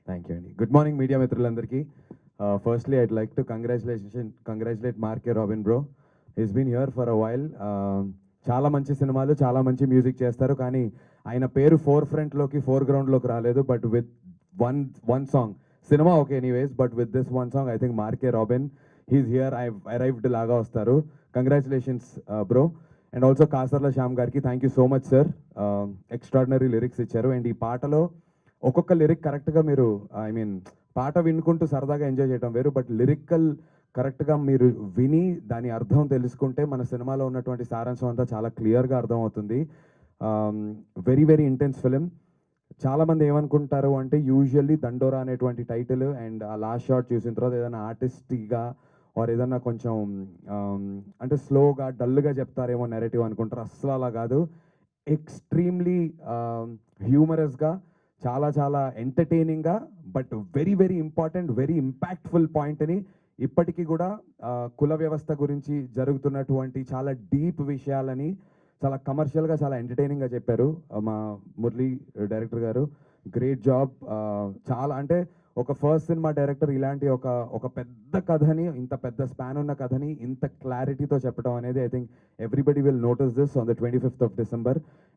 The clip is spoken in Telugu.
థ్యాంక్ యూ అండి. గుడ్ మార్నింగ్ మీడియా మిత్రులందరికీ. Firstly I'd like to congratulate Mark K Robin bro. He's been here for a while. చాలా మంచి సినిమాలు, చాలా మంచి మ్యూజిక్ చేస్తారు, కానీ ఆయన పేరు ఫోర్ గ్రౌండ్లోకి రాలేదు. But with one one song, cinema okay anyways, but with this one song I think Mark K Robin he's here, I arrived లాగా వస్తారు. Congratulations bro. And also Kasarla Shyam గారికి thank you so much sir. Extraordinary lyrics ఇచ్చారు. అండ్ ఈ పాటలో ఒక్కొక్క లిరిక్ కరెక్ట్గా మీరు, ఐ మీన్ పాట వినుకుంటూ సరదాగా ఎంజాయ్ చేయడం వేరు, బట్ లిరికల్ కరెక్ట్గా మీరు విని దాని అర్థం తెలుసుకుంటే మన సినిమాలో ఉన్నటువంటి సారాంశం అంతా చాలా క్లియర్గా అర్థమవుతుంది. Very very intense film. చాలామంది ఏమనుకుంటారు అంటే యూజువల్లీ దండోరా అనేటువంటి టైటిల్ అండ్ ఆ లాస్ట్ షాట్ చూసిన తర్వాత ఏదైనా ఆర్టిస్టిక్గా ఆర్ ఏదన్నా కొంచెం అంటే స్లోగా డల్గా చెప్తారేమో నెరేటివ్ అనుకుంటారు. అస్సలు అలా కాదు. ఎక్స్ట్రీమ్లీ హ్యూమరస్గా, చాలా చాలా ఎంటర్టైనింగ్గా, but very very important, very impactful పాయింట్ని ఇప్పటికీ కూడా కుల వ్యవస్థ గురించి జరుగుతున్నటువంటి చాలా డీప్ విషయాలని చాలా కమర్షియల్గా, చాలా ఎంటర్టైనింగ్గా చెప్పారు మా మురళీ డైరెక్టర్ గారు. Great job. చాలా అంటే ఒక ఫస్ట్ సినిమా డైరెక్టర్ ఇలాంటి ఒక పెద్ద కథని, ఇంత పెద్ద స్పాన్ ఉన్న కథని ఇంత క్లారిటీతో చెప్పడం అనేది I think everybody will notice this on the 25th of December.